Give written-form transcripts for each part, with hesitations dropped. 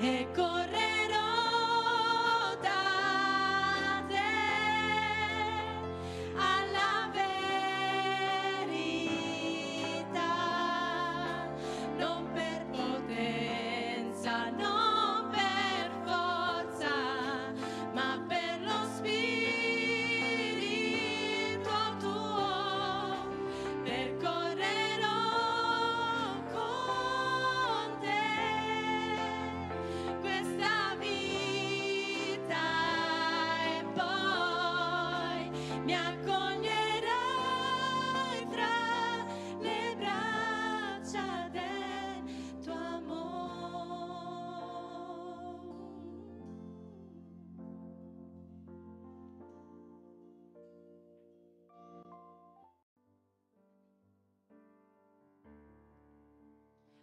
e correrò da te alla verità, non per potenza, non per forza, ma per lo Spirito tuo, percorrerò con te questa vita e poi mi accoglierai tra le braccia del tuo amore.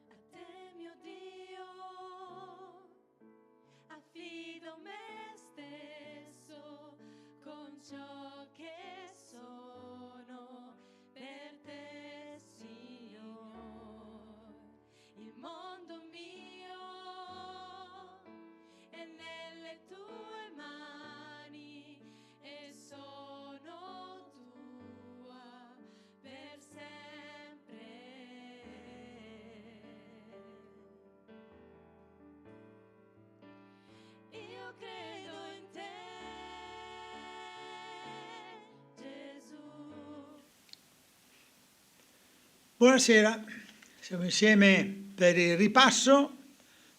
A te, mio Dio, affido me stesso con ciò che sono per te, Signore. Il mondo mio è nelle tue mani e sono tua per sempre. Io credo in te, Gesù. Buonasera, siamo insieme per il ripasso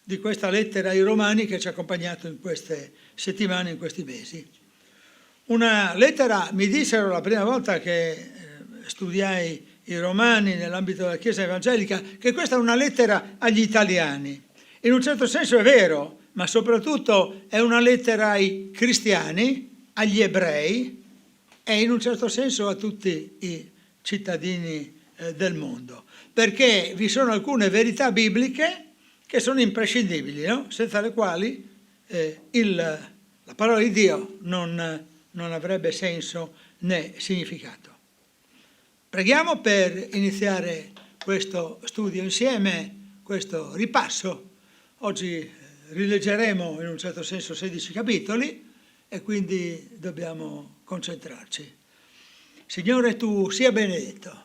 di questa lettera ai Romani che ci ha accompagnato in queste settimane, in questi mesi. Una lettera, mi dissero la prima volta che studiai i Romani nell'ambito della Chiesa evangelica, che questa è una lettera agli italiani. In un certo senso è vero, ma soprattutto è una lettera ai cristiani, agli ebrei e in un certo senso a tutti i cittadini del mondo, perché vi sono alcune verità bibliche che sono imprescindibili, no? Senza le quali la parola di Dio non avrebbe senso né significato. Preghiamo per iniziare questo studio insieme, questo ripasso. Oggi rileggeremo in un certo senso 16 capitoli e quindi dobbiamo concentrarci. Signore, tu sia benedetto.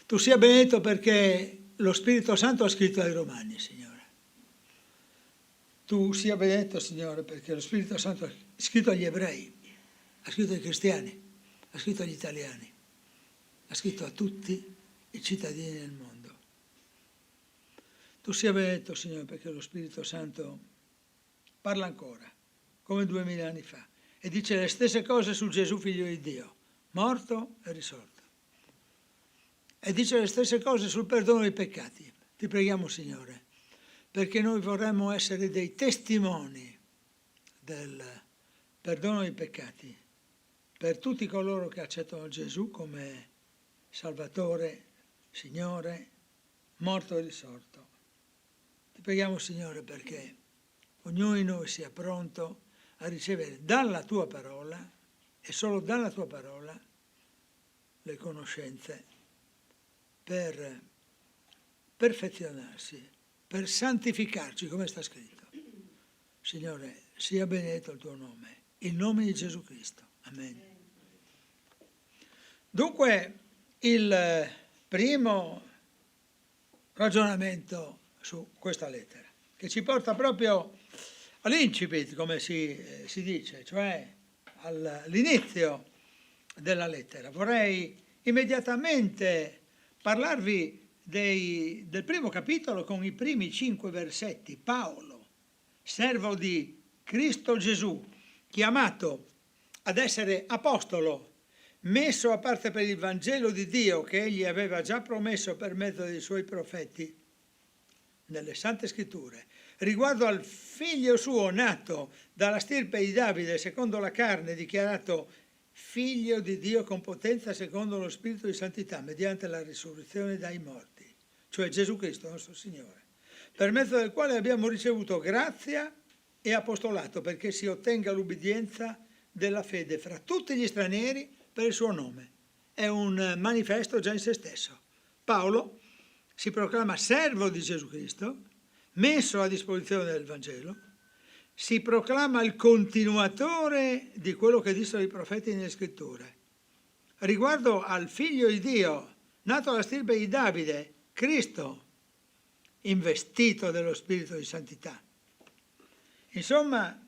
Tu sia benedetto perché lo Spirito Santo ha scritto ai Romani, Signore. Tu sia benedetto, Signore, perché lo Spirito Santo ha scritto agli ebrei, ha scritto ai cristiani, ha scritto agli italiani, ha scritto a tutti i cittadini del mondo. Tu sia benedetto, Signore, perché lo Spirito Santo parla ancora, come 2000 anni fa, e dice le stesse cose su Gesù, figlio di Dio, morto e risorto. E dice le stesse cose sul perdono dei peccati. Ti preghiamo, Signore, perché noi vorremmo essere dei testimoni del perdono dei peccati per tutti coloro che accettano Gesù come Salvatore, Signore, morto e risorto. Ti preghiamo, Signore, perché ognuno di noi sia pronto a ricevere dalla Tua parola e solo dalla Tua parola le conoscenze per perfezionarsi, per santificarci, come sta scritto. Signore, sia benedetto il Tuo nome, il nome di Gesù Cristo. Amen. Dunque, il primo ragionamento su questa lettera, che ci porta proprio all'incipit, come si dice, cioè all'inizio della lettera. Vorrei immediatamente parlarvi del primo capitolo con i primi 5 versetti. Paolo, servo di Cristo Gesù, chiamato ad essere apostolo, messo a parte per il Vangelo di Dio che egli aveva già promesso per mezzo dei suoi profeti nelle Sante Scritture, riguardo al figlio suo nato dalla stirpe di Davide secondo la carne, dichiarato figlio di Dio con potenza secondo lo Spirito di Santità, mediante la risurrezione dai morti, cioè Gesù Cristo nostro Signore, per mezzo del quale abbiamo ricevuto grazia e apostolato perché si ottenga l'ubbidienza della fede fra tutti gli stranieri per il suo nome. È un manifesto già in se stesso. Paolo si proclama servo di Gesù Cristo, messo a disposizione del Vangelo, si proclama il continuatore di quello che dissero i profeti nelle scritture. Riguardo al figlio di Dio, nato dalla stirpe di Davide, Cristo, investito dello Spirito di Santità. Insomma,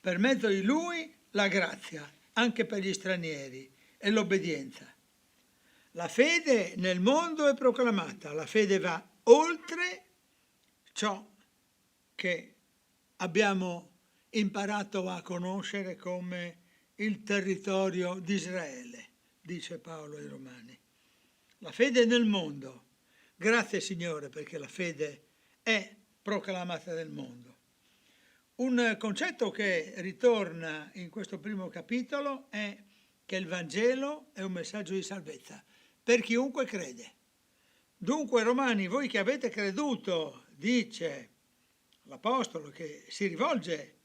per mezzo di Lui la grazia, anche per gli stranieri, e l'obbedienza. La fede nel mondo è proclamata, la fede va oltre ciò che abbiamo imparato a conoscere come il territorio di Israele, dice Paolo ai Romani. La fede nel mondo. Grazie Signore perché la fede è proclamata nel mondo. Un concetto che ritorna in questo primo capitolo è che il Vangelo è un messaggio di salvezza per chiunque crede. Dunque, Romani, voi che avete creduto, dice l'Apostolo, che si rivolge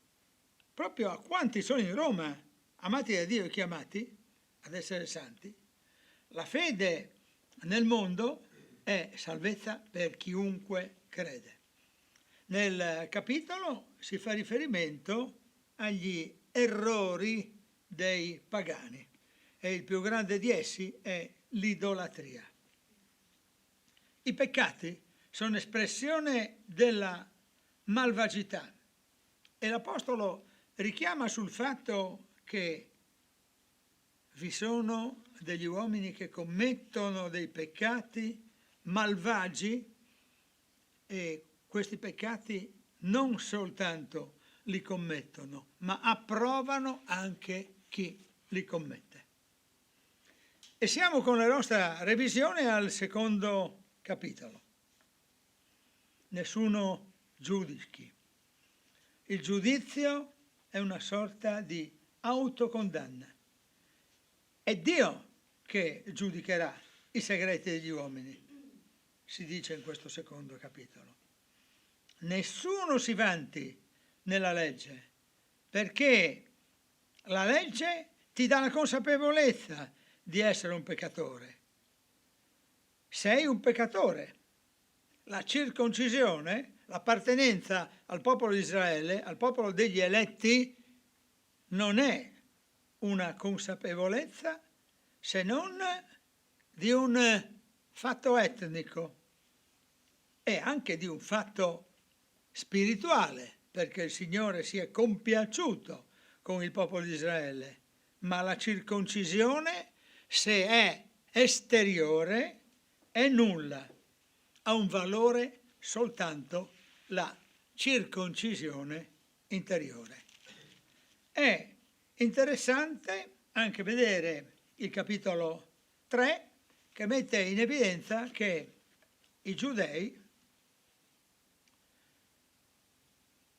proprio a quanti sono in Roma, amati da Dio e chiamati ad essere santi, la fede nel mondo è salvezza per chiunque crede. Nel capitolo si fa riferimento agli errori dei pagani e il più grande di essi è l'idolatria. I peccati sono espressione della malvagità e l'Apostolo richiama sul fatto che vi sono degli uomini che commettono dei peccati malvagi e questi peccati non soltanto li commettono, ma approvano anche chi li commette. E siamo con la nostra revisione al secondo capitolo. Nessuno giudichi. Il giudizio è una sorta di autocondanna. È Dio che giudicherà i segreti degli uomini, si dice in questo secondo capitolo. Nessuno si vanti nella legge, perché la legge ti dà la consapevolezza di essere un peccatore. Sei un peccatore. La circoncisione, l'appartenenza al popolo di Israele, al popolo degli eletti, non è una consapevolezza se non di un fatto etnico e anche di un fatto spirituale, perché il Signore si è compiaciuto con il popolo di Israele, ma la circoncisione, se è esteriore, è nulla, ha un valore soltanto la circoncisione interiore. È interessante anche vedere il capitolo 3 che mette in evidenza che i giudei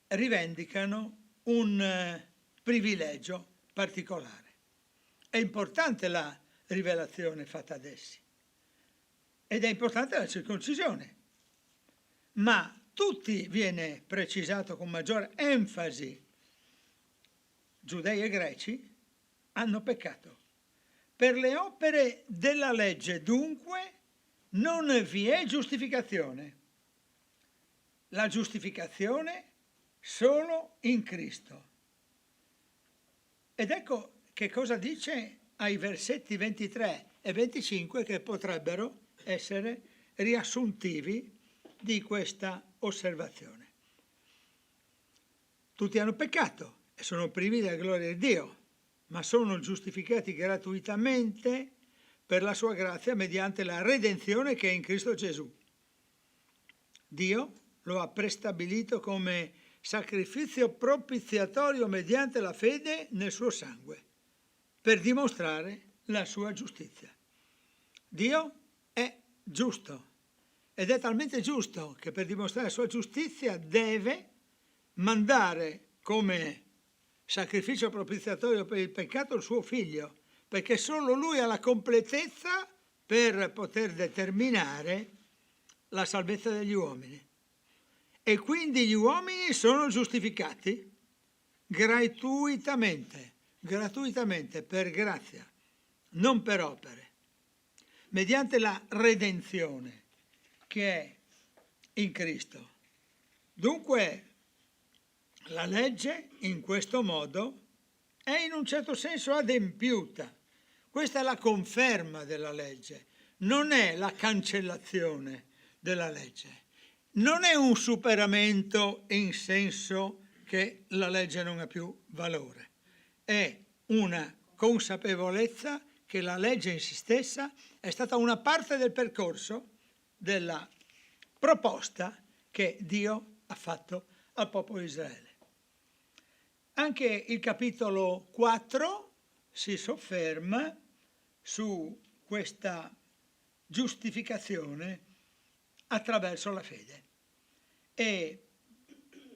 rivendicano un privilegio particolare. È importante la rivelazione fatta ad essi ed è importante la circoncisione, ma tutti viene precisato con maggiore enfasi. Giudei e greci hanno peccato. Per le opere della legge, dunque, non vi è giustificazione. La giustificazione solo in Cristo. Ed ecco che cosa dice ai versetti 23 e 25 che potrebbero essere riassuntivi di questa osservazione. Tutti hanno peccato e sono privi della gloria di Dio, ma sono giustificati gratuitamente per la sua grazia mediante la redenzione che è in Cristo Gesù. Dio lo ha prestabilito come sacrificio propiziatorio mediante la fede nel suo sangue, per dimostrare la sua giustizia. Dio è giusto ed è talmente giusto che per dimostrare la sua giustizia deve mandare come sacrificio propiziatorio per il peccato il suo figlio, perché solo lui ha la completezza per poter determinare la salvezza degli uomini. E quindi gli uomini sono giustificati gratuitamente, per grazia, non per opere, mediante la redenzione che è in Cristo. Dunque, la legge in questo modo è in un certo senso adempiuta. Questa è la conferma della legge, non è la cancellazione della legge. Non è un superamento in senso che la legge non ha più valore. È una consapevolezza che la legge in se stessa è stata una parte del percorso della proposta che Dio ha fatto al popolo di Israele. Anche il capitolo 4 si sofferma su questa giustificazione attraverso la fede. E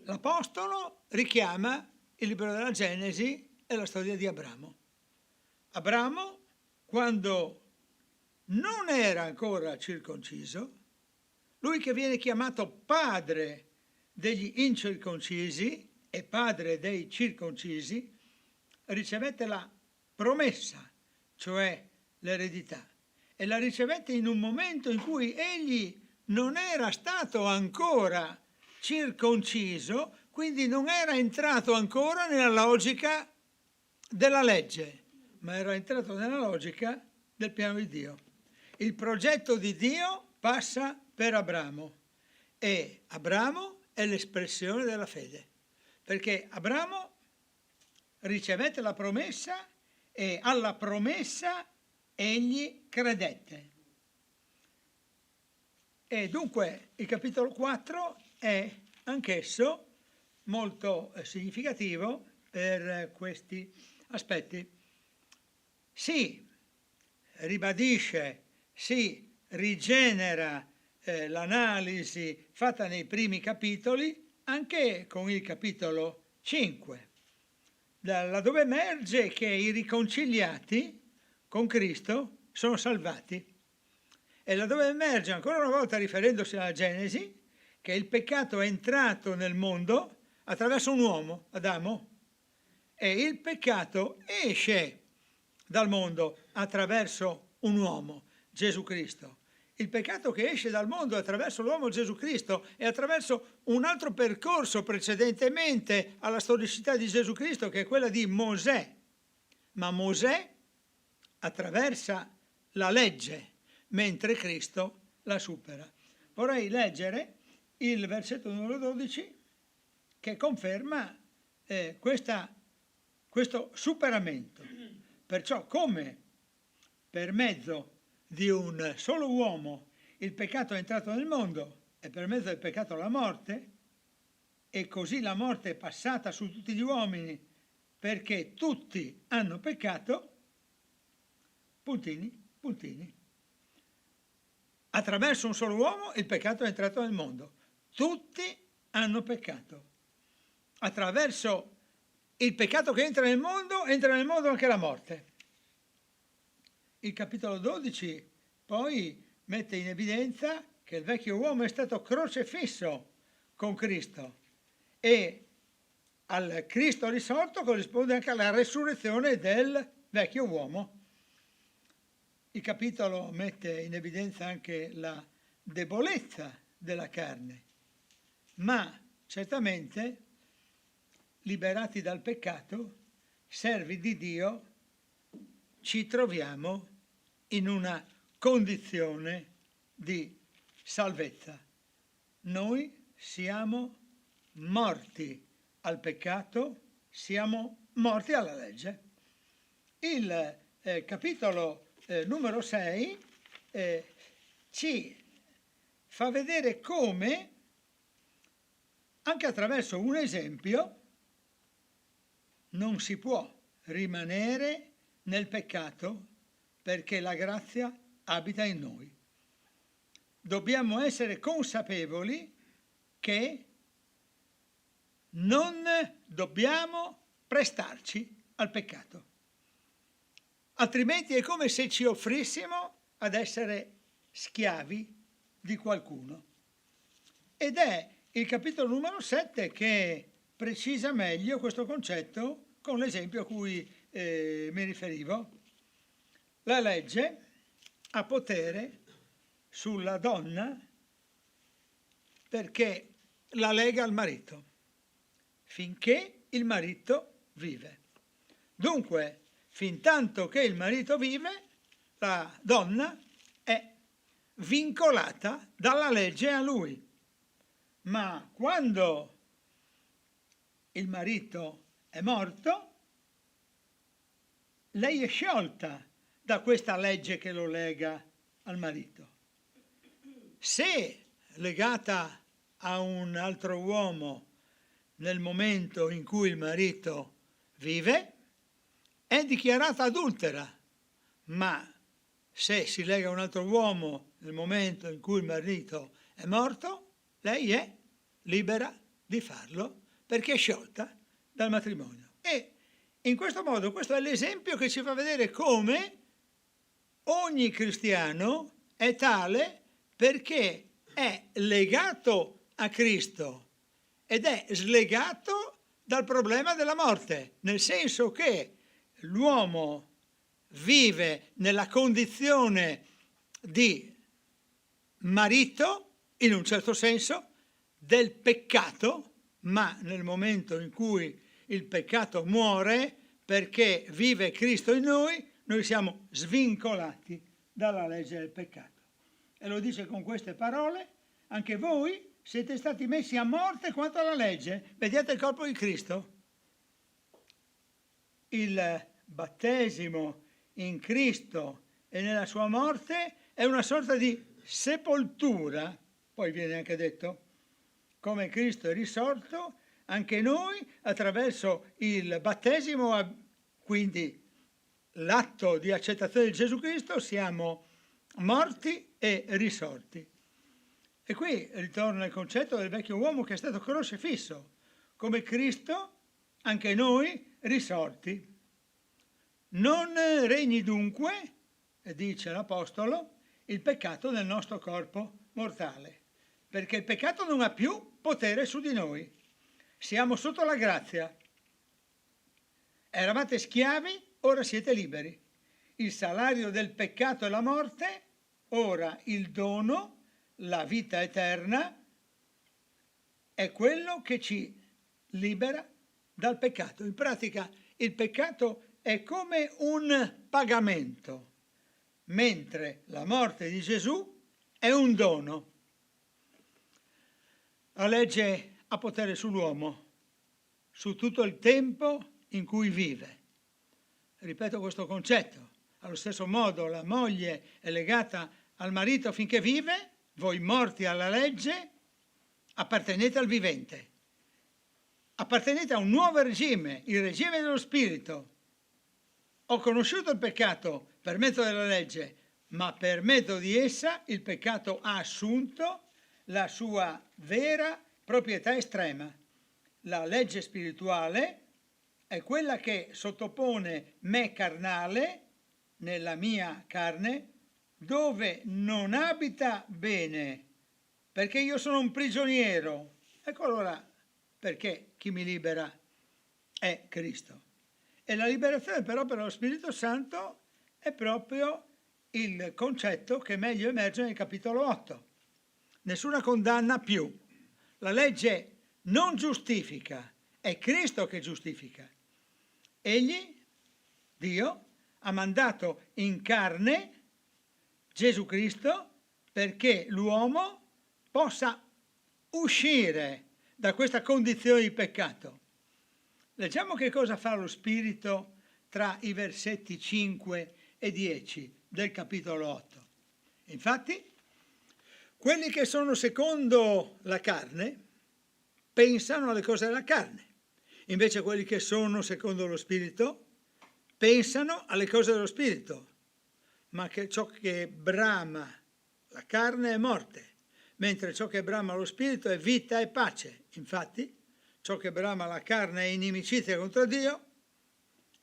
l'Apostolo richiama il libro della Genesi e la storia di Abramo. Abramo, quando non era ancora circonciso, lui che viene chiamato padre degli incirconcisi e padre dei circoncisi, ricevette la promessa, cioè l'eredità, e la ricevette in un momento in cui egli non era stato ancora circonciso, quindi non era entrato ancora nella logica della legge, ma era entrato nella logica del piano di Dio. Il progetto di Dio passa per Abramo e Abramo è l'espressione della fede, perché Abramo ricevette la promessa e alla promessa egli credette. E dunque il capitolo 4 è anch'esso molto significativo per questi aspetti. Si ribadisce, si rigenera l'analisi fatta nei primi capitoli anche con il capitolo 5, laddove emerge che i riconciliati con Cristo sono salvati. E laddove emerge ancora una volta, riferendosi alla Genesi, che il peccato è entrato nel mondo attraverso un uomo, Adamo, e il peccato esce dal mondo attraverso un uomo, Gesù Cristo. Il peccato che esce dal mondo attraverso l'uomo Gesù Cristo e attraverso un altro percorso precedentemente alla storicità di Gesù Cristo, che è quella di Mosè. Ma Mosè attraversa la legge, mentre Cristo la supera. Vorrei leggere il versetto numero 12 che conferma questo superamento. Perciò come per mezzo di un solo uomo il peccato è entrato nel mondo e per mezzo del peccato la morte, e così la morte è passata su tutti gli uomini perché tutti hanno peccato, puntini, puntini. Attraverso un solo uomo il peccato è entrato nel mondo. Tutti hanno peccato. Attraverso il peccato che entra nel mondo anche la morte. Il capitolo 12 poi mette in evidenza che il vecchio uomo è stato crocefisso con Cristo e al Cristo risorto corrisponde anche alla resurrezione del vecchio uomo. Il capitolo mette in evidenza anche la debolezza della carne, ma certamente, liberati dal peccato, servi di Dio, ci troviamo in una condizione di salvezza. Noi siamo morti al peccato, siamo morti alla legge. Il capitolo numero 6 ci fa vedere come, anche attraverso un esempio, non si può rimanere nel peccato perché la grazia abita in noi. Dobbiamo essere consapevoli che non dobbiamo prestarci al peccato. Altrimenti è come se ci offrissimo ad essere schiavi di qualcuno. Ed è il capitolo numero 7 che precisa meglio questo concetto con l'esempio a cui mi riferivo. La legge ha potere sulla donna perché la lega al marito, finché il marito vive. Dunque, fin tanto che il marito vive, la donna è vincolata dalla legge a lui. Ma quando il marito è morto, lei è sciolta da questa legge che lo lega al marito. Se legata a un altro uomo nel momento in cui il marito vive, è dichiarata adultera, ma se si lega a un altro uomo nel momento in cui il marito è morto, lei è libera di farlo perché è sciolta dal matrimonio. E in questo modo questo è l'esempio che ci fa vedere come ogni cristiano è tale perché è legato a Cristo ed è slegato dal problema della morte, nel senso che l'uomo vive nella condizione di marito, in un certo senso, del peccato, ma nel momento in cui il peccato muore, perché vive Cristo in noi, noi siamo svincolati dalla legge del peccato. E lo dice con queste parole: anche voi siete stati messi a morte quanto alla legge. Vediate il corpo di Cristo. Il battesimo in Cristo e nella sua morte è una sorta di sepoltura, poi viene anche detto, come Cristo è risorto, anche noi attraverso il battesimo, quindi l'atto di accettazione di Gesù Cristo, siamo morti e risorti. E qui ritorna il concetto del vecchio uomo che è stato crocifisso, come Cristo, anche noi risorti. Non regni dunque, dice l'Apostolo, il peccato nel nostro corpo mortale, perché il peccato non ha più potere su di noi. Siamo sotto la grazia. Eravate schiavi, ora siete liberi. Il salario del peccato è la morte, ora il dono, la vita eterna, è quello che ci libera dal peccato. In pratica il peccato è come un pagamento, mentre la morte di Gesù è un dono. La legge ha potere sull'uomo, su tutto il tempo in cui vive. Ripeto questo concetto. Allo stesso modo la moglie è legata al marito finché vive, voi morti alla legge appartenete al vivente. Appartenete a un nuovo regime, il regime dello spirito. Ho conosciuto il peccato per mezzo della legge, ma per mezzo di essa il peccato ha assunto la sua vera proprietà estrema. La legge spirituale è quella che sottopone me carnale, nella mia carne, dove non abita bene, perché io sono un prigioniero. Ecco allora perché chi mi libera è Cristo. E la liberazione però per lo Spirito Santo è proprio il concetto che meglio emerge nel capitolo 8. Nessuna condanna più. La legge non giustifica, è Cristo che giustifica. Egli, Dio, ha mandato in carne Gesù Cristo perché l'uomo possa uscire da questa condizione di peccato. Leggiamo che cosa fa lo Spirito tra i versetti 5 e 10 del capitolo 8. Infatti, quelli che sono secondo la carne pensano alle cose della carne, invece quelli che sono secondo lo Spirito pensano alle cose dello Spirito, ma che ciò che brama la carne è morte, mentre ciò che brama lo Spirito è vita e pace. Infatti, ciò che brama la carne è inimicizia contro Dio,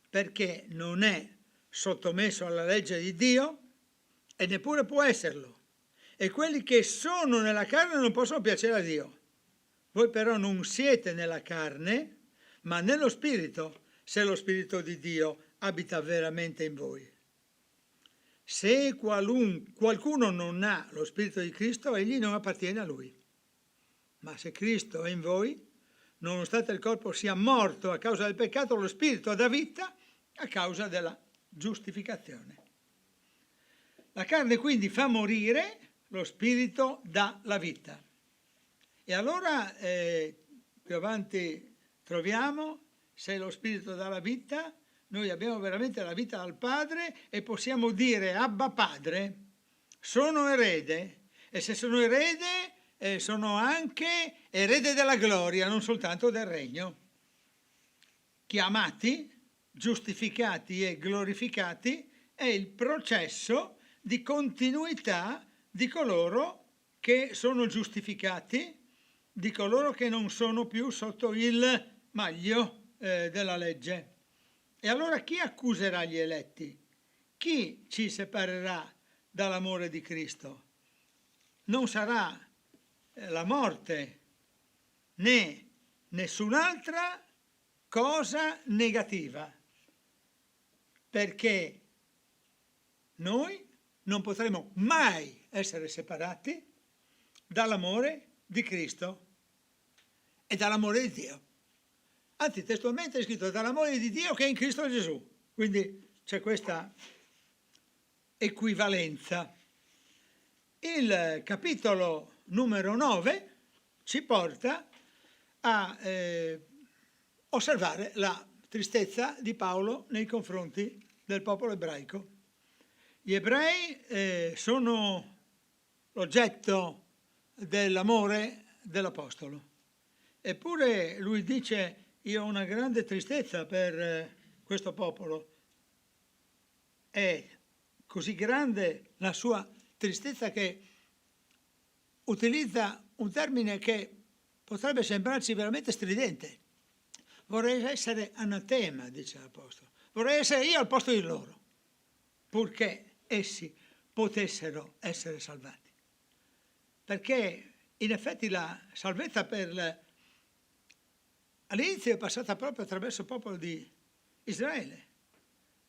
perché non è sottomesso alla legge di Dio e neppure può esserlo. E quelli che sono nella carne non possono piacere a Dio. Voi però non siete nella carne, ma nello Spirito, se lo Spirito di Dio abita veramente in voi. Se qualcuno non ha lo Spirito di Cristo, egli non appartiene a lui. Ma se Cristo è in voi, nonostante il corpo sia morto a causa del peccato, lo spirito dà vita a causa della giustificazione. La carne quindi fa morire, lo spirito dà la vita. E allora più avanti troviamo, se lo spirito dà la vita, noi abbiamo veramente la vita dal Padre e possiamo dire: Abba Padre, sono erede, e se sono erede sono anche erede della gloria, non soltanto del regno. Chiamati, giustificati e glorificati è il processo di continuità di coloro che sono giustificati, di coloro che non sono più sotto il maglio della legge. E allora chi accuserà gli eletti? Chi ci separerà dall'amore di Cristo? Non sarà la morte né nessun'altra cosa negativa, perché noi non potremo mai essere separati dall'amore di Cristo e dall'amore di Dio. Anzi, testualmente è scritto dall'amore di Dio che è in Cristo Gesù. Quindi c'è questa equivalenza. Il capitolo numero 9 ci porta a osservare la tristezza di Paolo nei confronti del popolo ebraico. Gli ebrei sono l'oggetto dell'amore dell'Apostolo. Eppure lui dice: io ho una grande tristezza per questo popolo. È così grande la sua tristezza che utilizza un termine che potrebbe sembrarci veramente stridente. Vorrei essere anatema, dice l'Apostolo. Vorrei essere io al posto di loro, purché essi potessero essere salvati. Perché in effetti la salvezza all'inizio è passata proprio attraverso il popolo di Israele,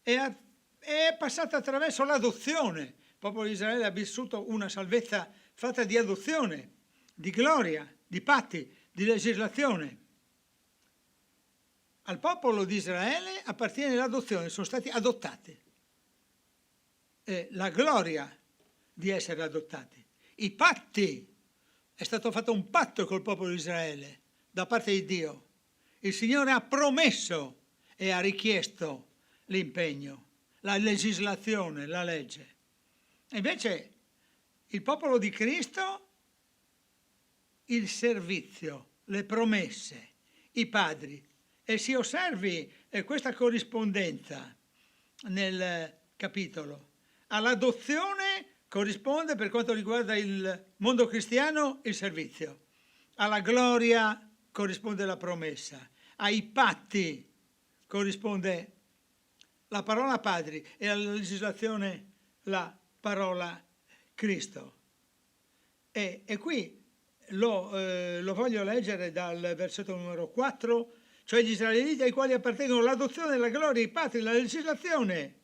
è passata attraverso l'adozione. Il popolo di Israele ha vissuto una salvezza fatta di adozione, di gloria, di patti, di legislazione. Al popolo di Israele appartiene l'adozione, sono stati adottati. La gloria di essere adottati. I patti, è stato fatto un patto col popolo di Israele da parte di Dio. Il Signore ha promesso e ha richiesto l'impegno, la legislazione, la legge. E invece il popolo di Cristo, il servizio, le promesse, i padri. E si osservi questa corrispondenza nel capitolo. All'adozione corrisponde, per quanto riguarda il mondo cristiano, il servizio. Alla gloria corrisponde la promessa. Ai patti corrisponde la parola padri e alla legislazione la parola Cristo. E qui lo voglio leggere dal versetto numero 4, cioè gli israeliti ai quali appartengono l'adozione, la gloria, i patri, la legislazione,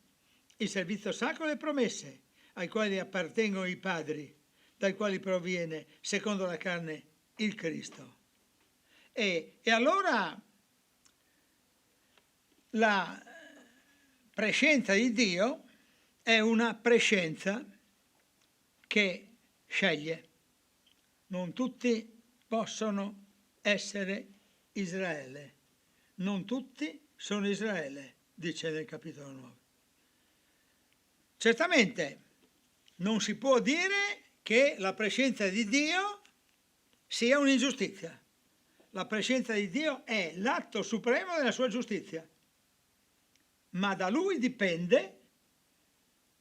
il servizio sacro e le promesse, ai quali appartengono i padri, dai quali proviene, secondo la carne, il Cristo. E allora la prescienza di Dio è una prescienza che sceglie. Non tutti possono essere Israele. Non tutti sono Israele, dice nel capitolo 9. Certamente non si può dire che la prescienza di Dio sia un'ingiustizia. La prescienza di Dio è l'atto supremo della sua giustizia, ma da Lui dipende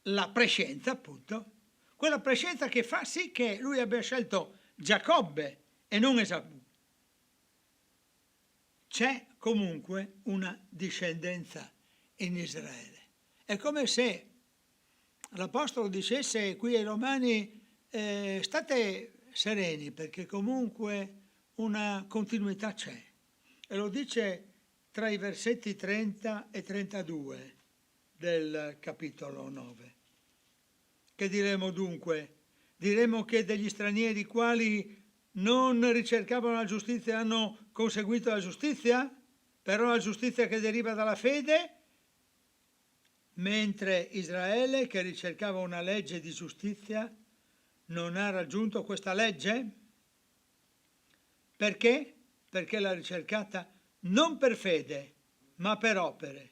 la prescienza, appunto, quella prescienza che fa sì che Lui abbia scelto Giacobbe e non Esaù. C'è comunque una discendenza in Israele. È come se l'Apostolo dicesse qui ai Romani: state sereni, perché comunque una continuità c'è. E lo dice tra i versetti 30 e 32 del capitolo 9. Che diremo dunque? Diremo che degli stranieri quali non ricercavano la giustizia e hanno conseguito la giustizia, però la giustizia che deriva dalla fede, mentre Israele, che ricercava una legge di giustizia, non ha raggiunto questa legge. Perché? Perché l'ha ricercata non per fede, ma per opere.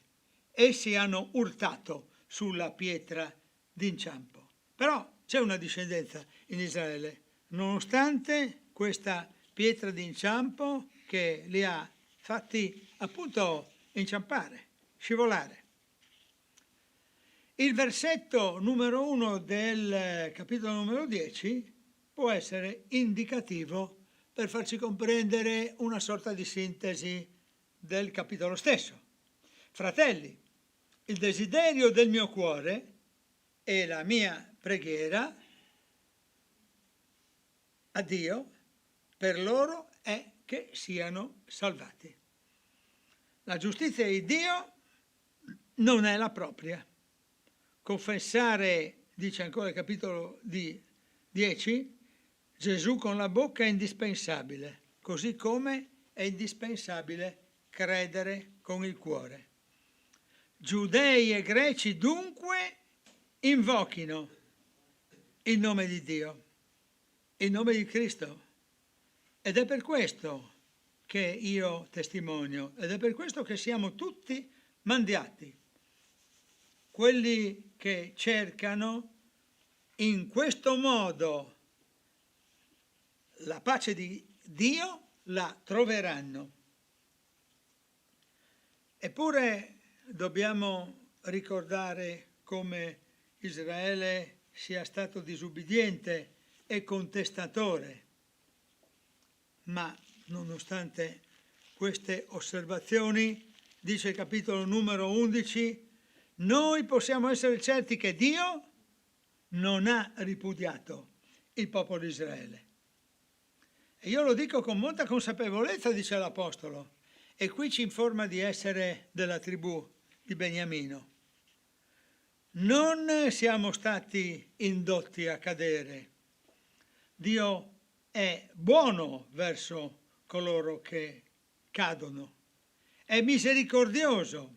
Essi hanno urtato sulla pietra d'inciampo. Però c'è una discendenza in Israele, nonostante questa pietra d'inciampo che li ha fatti appunto inciampare, scivolare. Il versetto numero 1 del capitolo numero 10 può essere indicativo per farci comprendere una sorta di sintesi del capitolo stesso. Fratelli, il desiderio del mio cuore e la mia preghiera a Dio per loro è che siano salvati. La giustizia di Dio non è la propria. Confessare, dice ancora il capitolo 10, Gesù con la bocca è indispensabile, così come è indispensabile credere con il cuore. Giudei e greci dunque invochino il nome di Dio, il nome di Cristo. Ed è per questo che io testimonio, ed è per questo che siamo tutti mandati. Quelli che cercano in questo modo la pace di Dio la troveranno. Eppure dobbiamo ricordare come Israele sia stato disubbidiente e contestatore, ma nonostante queste osservazioni, dice il capitolo numero 11, noi possiamo essere certi che Dio non ha ripudiato il popolo di Israele. E io lo dico con molta consapevolezza, dice l'Apostolo, e qui ci informa di essere della tribù di Beniamino. Non siamo stati indotti a cadere. Dio è buono verso coloro che cadono, è misericordioso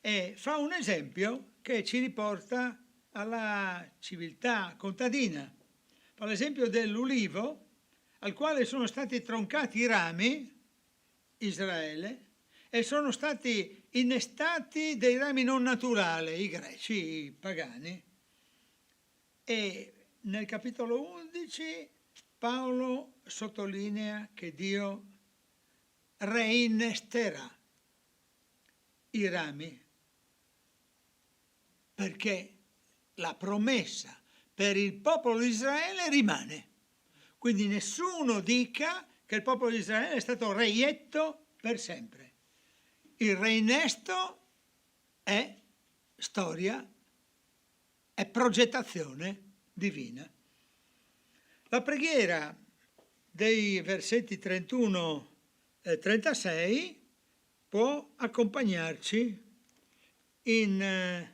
e fa un esempio che ci riporta alla civiltà contadina. Fa l'esempio dell'ulivo al quale sono stati troncati i rami, Israele, e sono stati innestati dei rami non naturali, i greci, i pagani. E nel capitolo 11 Paolo sottolinea che Dio reinnesterà i rami, perché la promessa per il popolo di Israele rimane. Quindi nessuno dica che il popolo di Israele è stato reietto per sempre. Il reinnesto è storia, è progettazione divina. La preghiera dei versetti 31 e 36 può accompagnarci in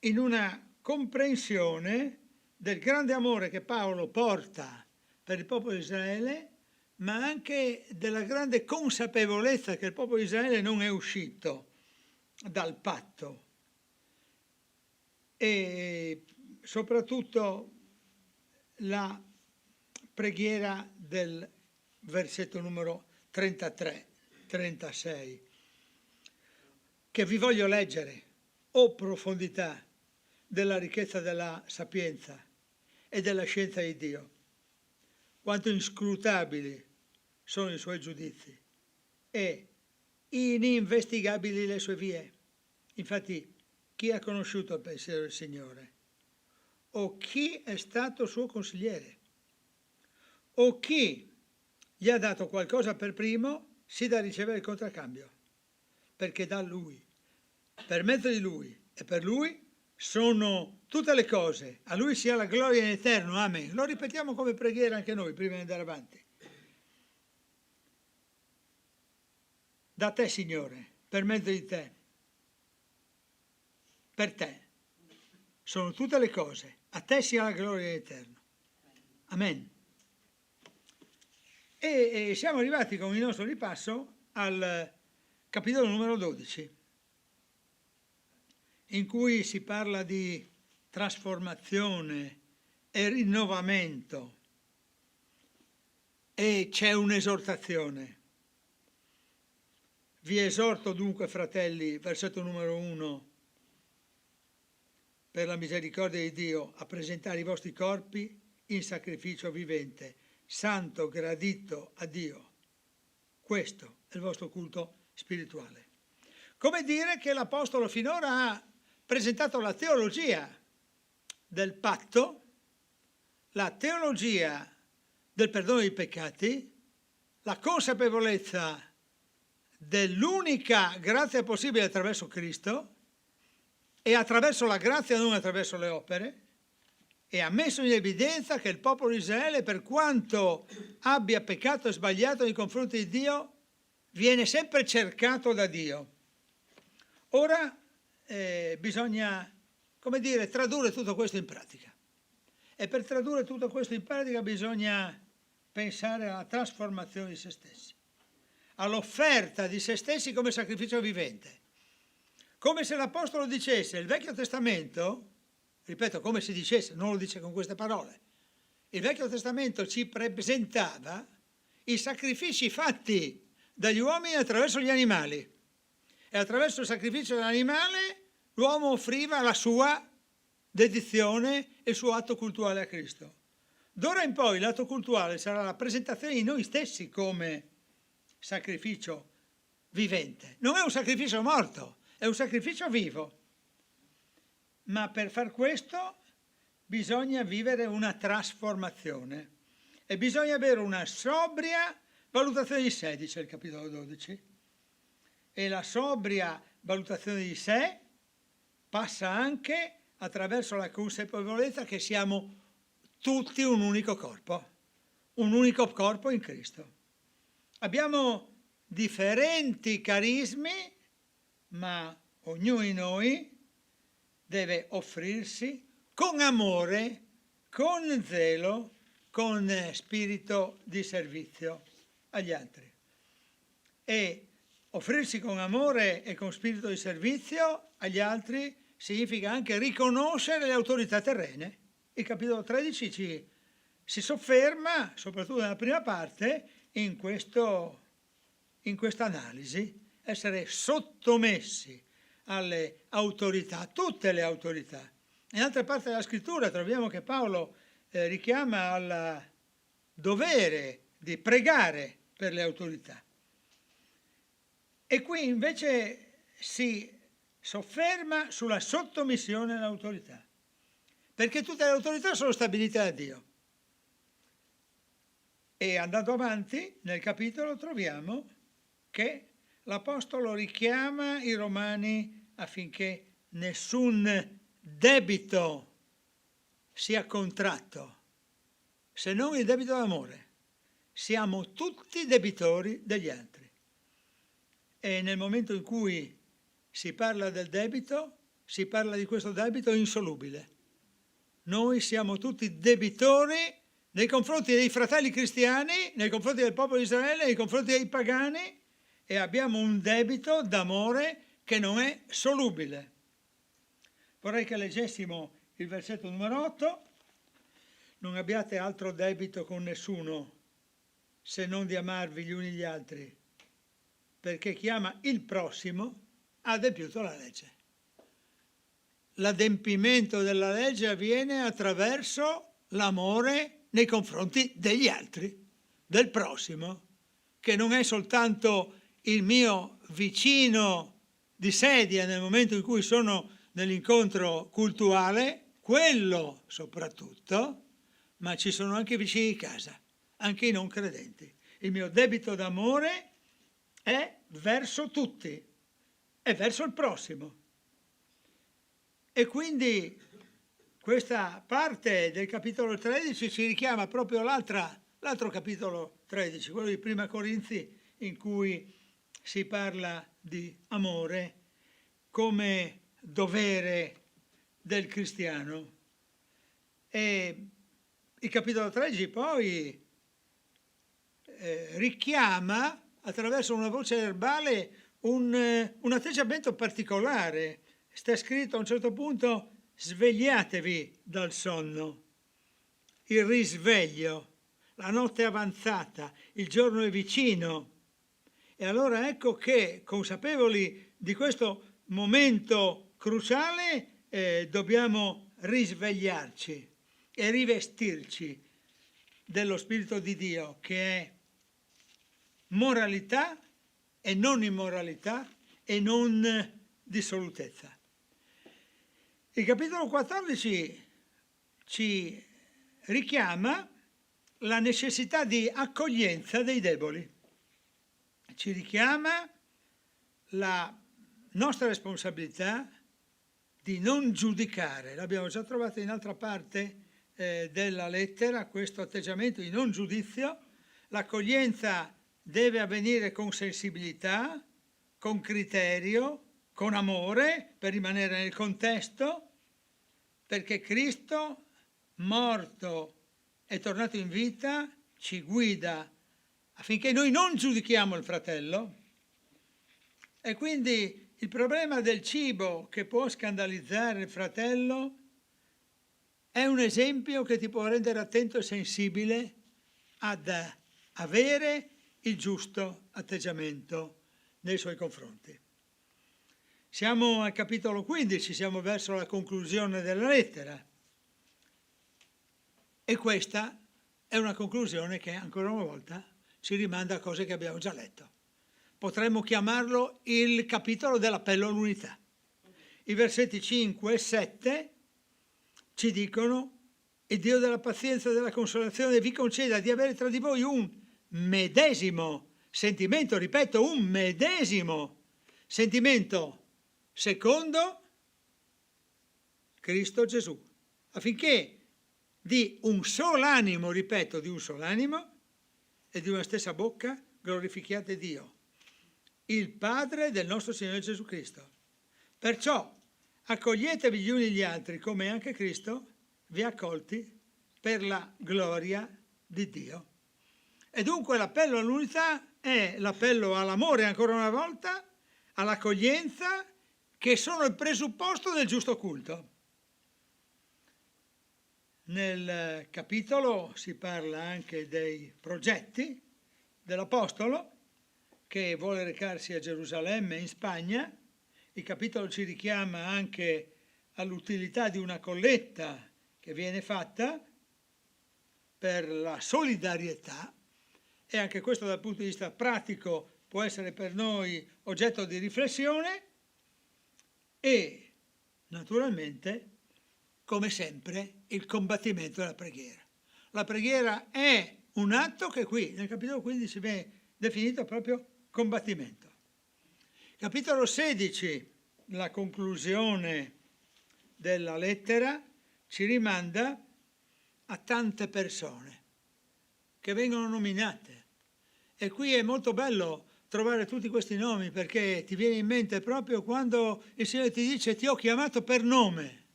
una comprensione del grande amore che Paolo porta per il popolo di Israele, ma anche della grande consapevolezza che il popolo di Israele non è uscito dal patto. E soprattutto la preghiera del versetto numero 33-36, che vi voglio leggere: o profondità della ricchezza della sapienza e della scienza di Dio, quanto inscrutabili sono i suoi giudizi e ininvestigabili le sue vie. Infatti, chi ha conosciuto il pensiero del Signore? O chi è stato suo consigliere? O chi gli ha dato qualcosa per primo, sì da ricevere il contraccambio? Perché da Lui, per mezzo di Lui e per Lui sono tutte le cose. A Lui sia la gloria in eterno. Amen. Lo ripetiamo come preghiera anche noi prima di andare avanti. Da te, Signore, per mezzo di te, per te, sono tutte le cose. A te sia la gloria in eterno. Amen. E siamo arrivati con il nostro ripasso al capitolo numero 12, in cui si parla di trasformazione e rinnovamento, e c'è un'esortazione. Vi esorto dunque, fratelli, versetto numero 1, per la misericordia di Dio, a presentare i vostri corpi in sacrificio vivente, santo, gradito a Dio. Questo è il vostro culto spirituale. Come dire che l'Apostolo finora ha presentato la teologia del patto, la teologia del perdono dei peccati, la consapevolezza dell'unica grazia possibile attraverso Cristo e attraverso la grazia, non attraverso le opere, e ha messo in evidenza che il popolo di Israele, per quanto abbia peccato e sbagliato nei confronti di Dio, viene sempre cercato da Dio. Ora bisogna, come dire, tradurre tutto questo in pratica. E per tradurre tutto questo in pratica bisogna pensare alla trasformazione di se stessi, all'offerta di se stessi come sacrificio vivente. Come se l'Apostolo dicesse, il Vecchio Testamento, ripeto, come si dicesse, non lo dice con queste parole, il Vecchio Testamento ci presentava i sacrifici fatti dagli uomini attraverso gli animali, e attraverso il sacrificio dell'animale l'uomo offriva la sua dedizione e il suo atto cultuale a Cristo. D'ora in poi l'atto cultuale sarà la presentazione di noi stessi come sacrificio vivente. Non è un sacrificio morto, è un sacrificio vivo. Ma per far questo bisogna vivere una trasformazione e bisogna avere una sobria valutazione di sé, dice il capitolo 12. E la sobria valutazione di sé passa anche attraverso la consapevolezza che siamo tutti un unico corpo in Cristo. Abbiamo differenti carismi, ma ognuno di noi deve offrirsi con amore, con zelo, con spirito di servizio agli altri. E offrirsi con amore e con spirito di servizio agli altri significa anche riconoscere le autorità terrene. Il capitolo 13 si sofferma, soprattutto nella prima parte, in questa analisi, essere sottomessi alle autorità, tutte le autorità. In altre parti della scrittura troviamo che Paolo richiama al dovere di pregare per le autorità. E qui invece si sofferma sulla sottomissione all'autorità, perché tutte le autorità sono stabilite da Dio. E andando avanti nel capitolo troviamo che l'Apostolo richiama i Romani affinché nessun debito sia contratto, se non il debito d'amore. Siamo tutti debitori degli altri. E nel momento in cui si parla del debito, si parla di questo debito insolubile. Noi siamo tutti debitori nei confronti dei fratelli cristiani, nei confronti del popolo di Israele, nei confronti dei pagani, e abbiamo un debito d'amore che non è solubile. Vorrei che leggessimo il versetto numero 8. Non abbiate altro debito con nessuno, se non di amarvi gli uni gli altri, perché chi ama il prossimo ha adempiuto la legge. L'adempimento della legge avviene attraverso l'amore nei confronti degli altri, del prossimo, che non è soltanto il mio vicino di sedia nel momento in cui sono nell'incontro cultuale, quello soprattutto, ma ci sono anche i vicini di casa, anche i non credenti. Il mio debito d'amore è verso tutti, è verso il prossimo. E quindi questa parte del capitolo 13 ci richiama proprio l'altro capitolo 13, quello di Prima Corinzi, in cui si parla di amore come dovere del cristiano. E il capitolo 13 poi richiama attraverso una voce verbale un atteggiamento particolare. Sta scritto a un certo punto: svegliatevi dal sonno, il risveglio, la notte è avanzata, il giorno è vicino. E allora ecco che, consapevoli di questo momento cruciale, dobbiamo risvegliarci e rivestirci dello Spirito di Dio, che è moralità e non immoralità e non dissolutezza. Il capitolo 14 ci richiama la necessità di accoglienza dei deboli, ci richiama la nostra responsabilità di non giudicare. L'abbiamo già trovato in altra parte della lettera, questo atteggiamento di non giudizio. L'accoglienza deve avvenire con sensibilità, con criterio, con amore, per rimanere nel contesto, perché Cristo, morto e tornato in vita, ci guida affinché noi non giudichiamo il fratello. E quindi il problema del cibo che può scandalizzare il fratello è un esempio che ti può rendere attento e sensibile ad avere il giusto atteggiamento nei suoi confronti. Siamo al capitolo 15, siamo verso la conclusione della lettera, e questa è una conclusione che ancora una volta ci rimanda a cose che abbiamo già letto. Potremmo chiamarlo il capitolo dell'appello all'unità. I versetti 5 e 7 ci dicono: il Dio della pazienza e della consolazione vi conceda di avere tra di voi un medesimo sentimento, ripeto, un medesimo sentimento secondo Cristo Gesù, affinché di un solo animo, ripeto, di un solo animo e di una stessa bocca glorifichiate Dio, il Padre del nostro Signore Gesù Cristo. Perciò accoglietevi gli uni gli altri come anche Cristo vi ha accolti per la gloria di Dio. E dunque l'appello all'unità è l'appello all'amore, ancora una volta, all'accoglienza, che sono il presupposto del giusto culto. Nel capitolo si parla anche dei progetti dell'Apostolo che vuole recarsi a Gerusalemme in Spagna. Il capitolo ci richiama anche all'utilità di una colletta che viene fatta per la solidarietà, e anche questo dal punto di vista pratico può essere per noi oggetto di riflessione. E naturalmente, come sempre, il combattimento della preghiera. La preghiera è un atto che qui nel capitolo 15 viene definito proprio combattimento. Capitolo 16, la conclusione della lettera, ci rimanda a tante persone che vengono nominate. E qui è molto bello trovare tutti questi nomi, perché ti viene in mente proprio quando il Signore ti dice: ti ho chiamato per nome.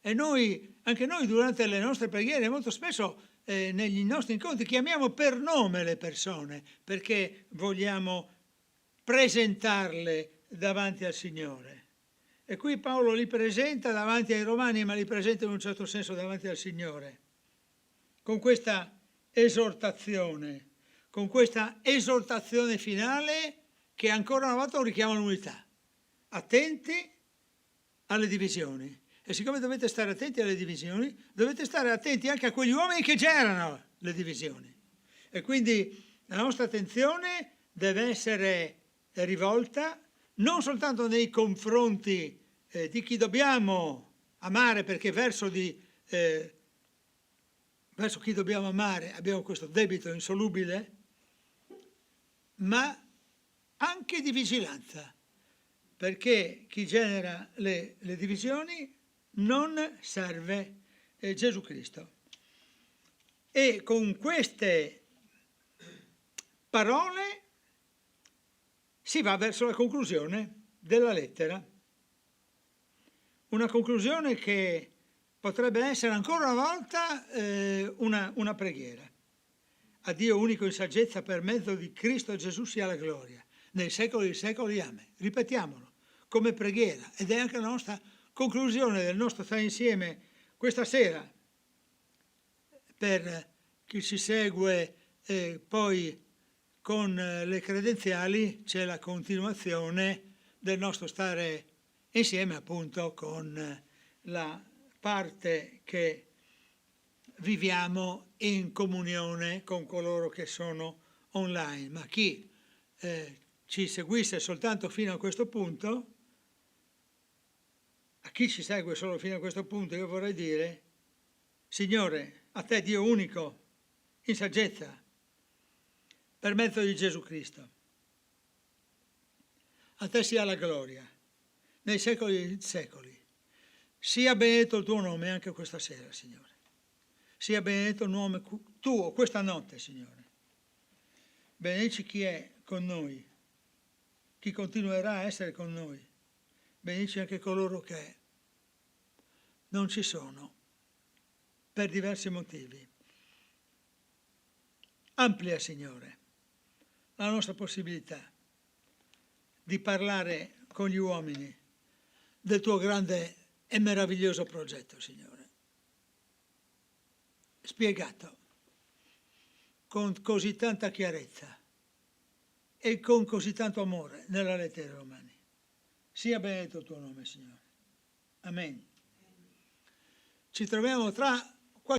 E noi, anche noi durante le nostre preghiere, molto spesso negli nostri incontri chiamiamo per nome le persone, perché vogliamo presentarle davanti al Signore. E qui Paolo li presenta davanti ai Romani, ma li presenta in un certo senso davanti al Signore, con questa esortazione finale che ancora una volta richiama l'unità. Attenti alle divisioni. E siccome dovete stare attenti alle divisioni, dovete stare attenti anche a quegli uomini che generano le divisioni. E quindi la nostra attenzione deve essere rivolta non soltanto nei confronti di chi dobbiamo amare, perché verso chi dobbiamo amare abbiamo questo debito insolubile, ma anche di vigilanza, perché chi genera le divisioni non serve Gesù Cristo. E con queste parole si va verso la conclusione della lettera. Una conclusione che potrebbe essere ancora una volta una preghiera. A Dio unico in saggezza per mezzo di Cristo Gesù sia la gloria, nei secoli dei secoli. Amen. Ripetiamolo come preghiera, ed è anche la nostra conclusione del nostro stare insieme questa sera. Per chi ci segue poi con le credenziali c'è la continuazione del nostro stare insieme, appunto, con la parte che viviamo in comunione con coloro che sono online. Ma chi ci seguisse soltanto fino a questo punto, a chi ci segue solo fino a questo punto, io vorrei dire: Signore, a te Dio unico, in saggezza, per mezzo di Gesù Cristo, a te sia la gloria, nei secoli dei secoli. Sia benedetto il tuo nome anche questa sera, Signore. Sia benedetto il nome tuo questa notte, Signore. Benedici chi è con noi, chi continuerà a essere con noi. Benedici anche coloro che non ci sono per diversi motivi. Amplia, Signore, la nostra possibilità di parlare con gli uomini del tuo grande e meraviglioso progetto, Signore, spiegato con così tanta chiarezza e con così tanto amore nella lettera ai Romani. Sia benedetto il tuo nome, Signore. Amen. Ci troviamo tra